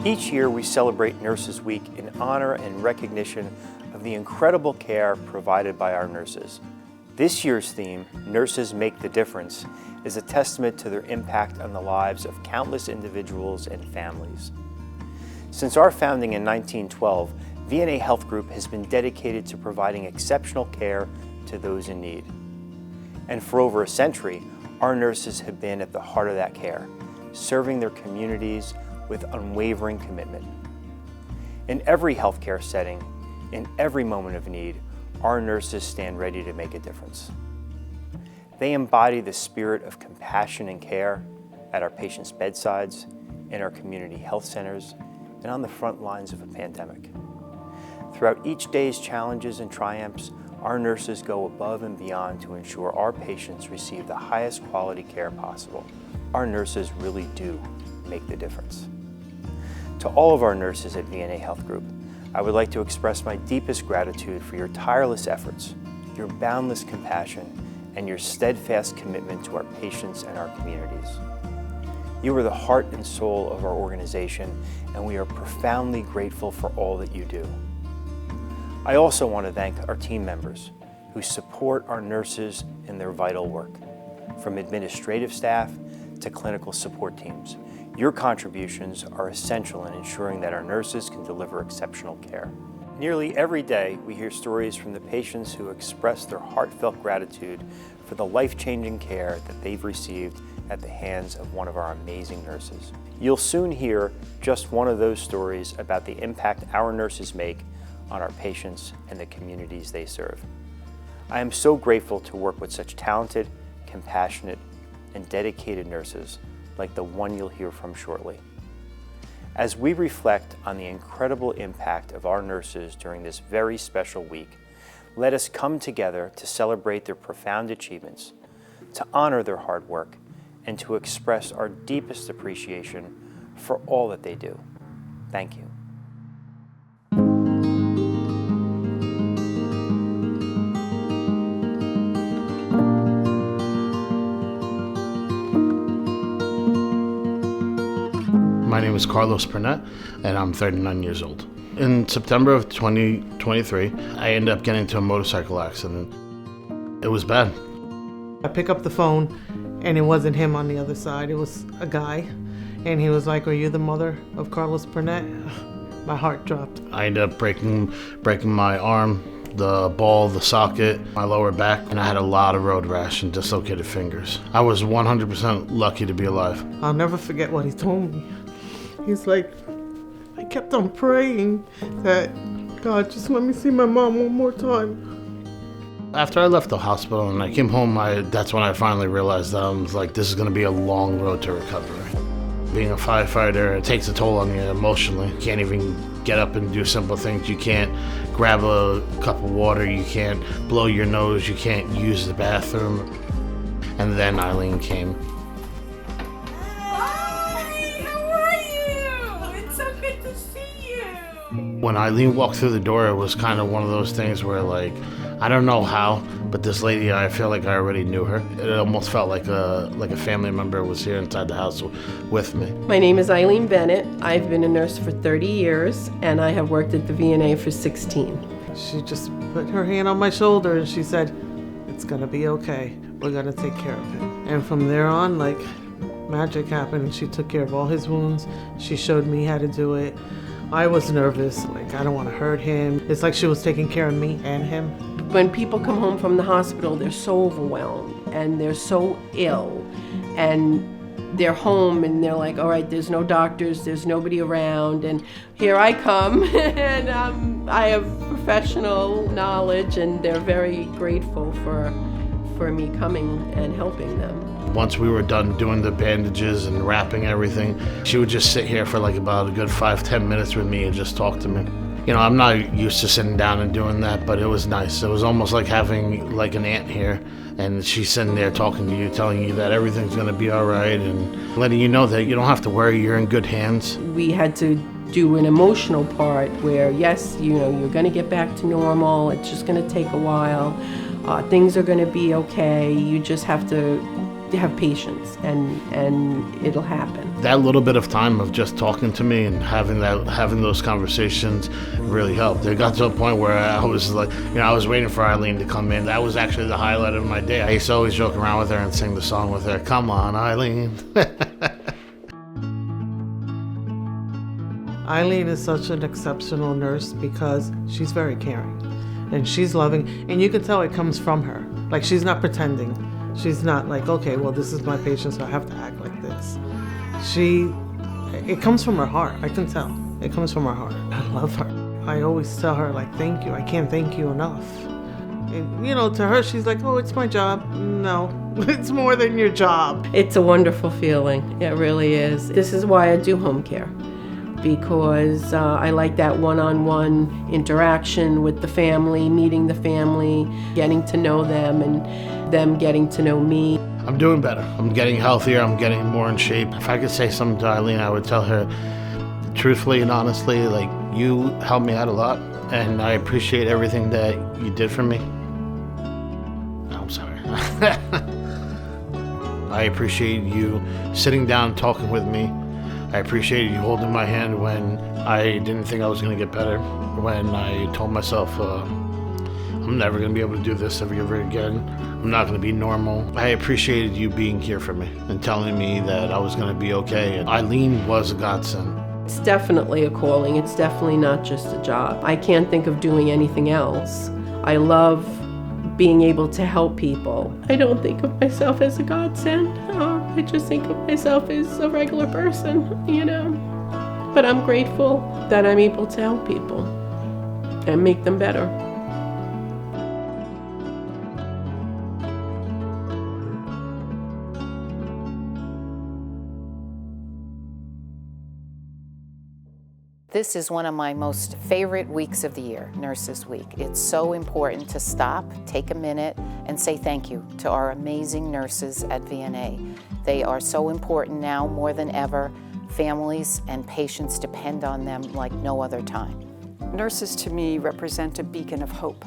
Each year we celebrate Nurses Week in honor and recognition of the incredible care provided by our nurses. This year's theme, Nurses Make the Difference, is a testament to their impact on the lives of countless individuals and families. Since our founding in 1912, VNA Health Group has been dedicated to providing exceptional care to those in need. And for over a century, our nurses have been at the heart of that care, serving their communities with unwavering commitment. In every healthcare setting, in every moment of need, our nurses stand ready to make a difference. They embody the spirit of compassion and care at our patients' bedsides, in our community health centers, and on the front lines of a pandemic. Throughout each day's challenges and triumphs, our nurses go above and beyond to ensure our patients receive the highest quality care possible. Our nurses really do make the difference. To all of our nurses at VNA Health Group, I would like to express my deepest gratitude for your tireless efforts, your boundless compassion, and your steadfast commitment to our patients and our communities. You are the heart and soul of our organization, and we are profoundly grateful for all that you do. I also want to thank our team members who support our nurses in their vital work, from administrative staff to clinical support teams. Your contributions are essential in ensuring that our nurses can deliver exceptional care. Nearly every day, we hear stories from the patients who express their heartfelt gratitude for the life-changing care that they've received at the hands of one of our amazing nurses. You'll soon hear just one of those stories about the impact our nurses make on our patients and the communities they serve. I am so grateful to work with such talented, compassionate, and dedicated nurses like the one you'll hear from shortly. As we reflect on the incredible impact of our nurses during this very special week, let us come together to celebrate their profound achievements, to honor their hard work, and to express our deepest appreciation for all that they do. Thank you. My name is Carlos Pernette, and I'm 39 years old. In September of 2023, I ended up getting into a motorcycle accident. It was bad. I pick up the phone, and it wasn't him on the other side. It was a guy, and he was like, "Are you the mother of Carlos Pernette?" My heart dropped. I ended up breaking my arm, the ball, the socket, my lower back, and I had a lot of road rash and dislocated fingers. I was 100% lucky to be alive. I'll never forget what he told me. He's like, I kept on praying that, God, just let me see my mom one more time. After I left the hospital and I came home, that's when I finally realized that I was like, this is going to be a long road to recovery. Being a firefighter, it takes a toll on you emotionally. You can't even get up and do simple things. You can't grab a cup of water. You can't blow your nose. You can't use the bathroom. And then Eileen came. When Eileen walked through the door, it was kind of one of those things where, like, I don't know how, but this lady, I feel like I already knew her. It almost felt like a family member was here inside the house with me. My name is Eileen Bennett. I've been a nurse for 30 years, and I have worked at the VNA for 16. She just put her hand on my shoulder, and she said, "It's gonna be okay. We're gonna take care of him." And from there on, like, magic happened, and she took care of all his wounds. She showed me how to do it. I was nervous, like, I don't want to hurt him. It's like she was taking care of me and him. When people come home from the hospital, they're so overwhelmed and they're so ill, and they're home and they're like, all right, there's no doctors, there's nobody around, and here I come, and I have professional knowledge, and they're very grateful for me coming and helping them. Once we were done doing the bandages and wrapping everything, she would just sit here for like about a good 5-10 minutes with me and just talk to me. You know, I'm not used to sitting down and doing that, but it was nice. It was almost like having like an aunt here, and she's sitting there talking to you, telling you that everything's gonna be all right, and letting you know that you don't have to worry, you're in good hands. We had to do an emotional part where, yes, you know, you're gonna get back to normal, it's just gonna take a while. Things are gonna be okay, you just have to have patience, and it'll happen. That little bit of time of just talking to me and having those conversations really helped. It got to a point where I was like, I was waiting for Eileen to come in. That was actually the highlight of my day. I used to always joke around with her and sing the song with her. Come on, Eileen. Eileen is such an exceptional nurse because she's very caring and she's loving, and you can tell it comes from her. Like, she's not pretending. She's not like, okay, well, this is my patient, so I have to act like this. It comes from her heart. I can tell. It comes from her heart. I love her. I always tell her, like, thank you. I can't thank you enough. And, to her, she's like, oh, it's my job. No, it's more than your job. It's a wonderful feeling. It really is. This is why I do home care, because I like that one-on-one interaction with the family, meeting the family, getting to know them, and them getting to know me. I'm doing better. I'm getting healthier. I'm getting more in shape. If I could say something to Eileen, I would tell her, truthfully and honestly, like, you helped me out a lot, and I appreciate everything that you did for me. I'm sorry. I appreciate you sitting down, talking with me. I appreciated you holding my hand when I didn't think I was going to get better, when I told myself I'm never going to be able to do this ever again. I'm not going to be normal. I appreciated you being here for me and telling me that I was going to be okay. And Eileen was a godsend. It's definitely a calling. It's definitely not just a job. I can't think of doing anything else. I love being able to help people. I don't think of myself as a godsend. I just think of myself as a regular person, But I'm grateful that I'm able to help people and make them better. This is one of my most favorite weeks of the year, Nurses Week. It's so important to stop, take a minute, and say thank you to our amazing nurses at VNA. They are so important now more than ever. Families and patients depend on them like no other time. Nurses, to me, represent a beacon of hope.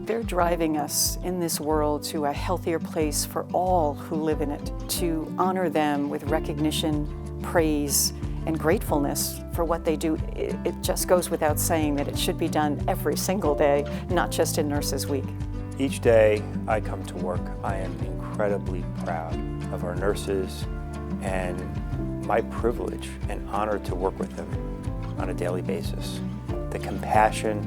They're driving us in this world to a healthier place for all who live in it, to honor them with recognition, praise, and gratefulness for what they do. It just goes without saying that it should be done every single day, not just in Nurses Week. Each day I come to work, I am incredibly proud of our nurses and my privilege and honor to work with them on a daily basis. The compassion,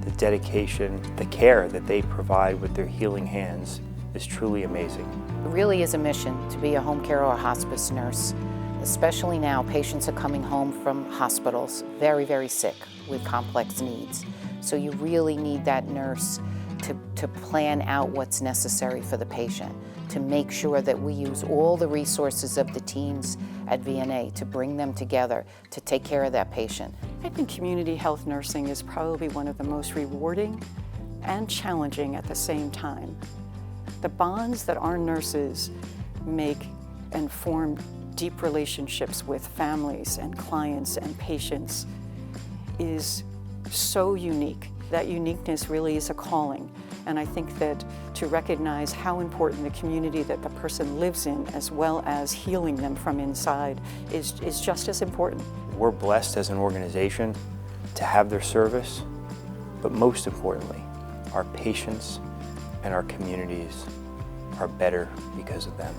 the dedication, the care that they provide with their healing hands is truly amazing. It really is a mission to be a home care or a hospice nurse. Especially now, patients are coming home from hospitals very, very sick with complex needs. So you really need that nurse to plan out what's necessary for the patient, to make sure that we use all the resources of the teams at VNA to bring them together to take care of that patient. I think community health nursing is probably one of the most rewarding and challenging at the same time. The bonds that our nurses make and form deep relationships with families and clients and patients is so unique. That uniqueness really is a calling. And I think that to recognize how important the community that the person lives in, as well as healing them from inside, is just as important. We're blessed as an organization to have their service, but most importantly, our patients and our communities are better because of them.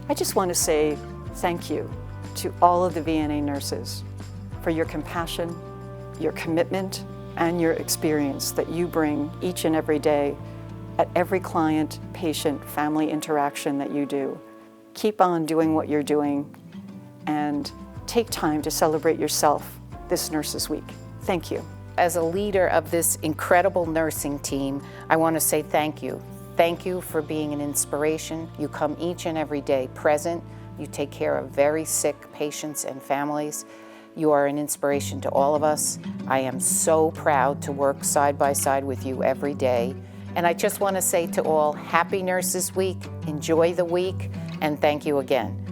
I just want to say thank you to all of the VNA nurses for your compassion, your commitment, and your experience that you bring each and every day at every client, patient, family interaction that you do. Keep on doing what you're doing and take time to celebrate yourself this Nurses Week. Thank you. As a leader of this incredible nursing team, I want to say thank you. Thank you for being an inspiration. You come each and every day present. You take care of very sick patients and families. You are an inspiration to all of us. I am so proud to work side by side with you every day. And I just want to say to all, Happy Nurses Week, enjoy the week, and thank you again.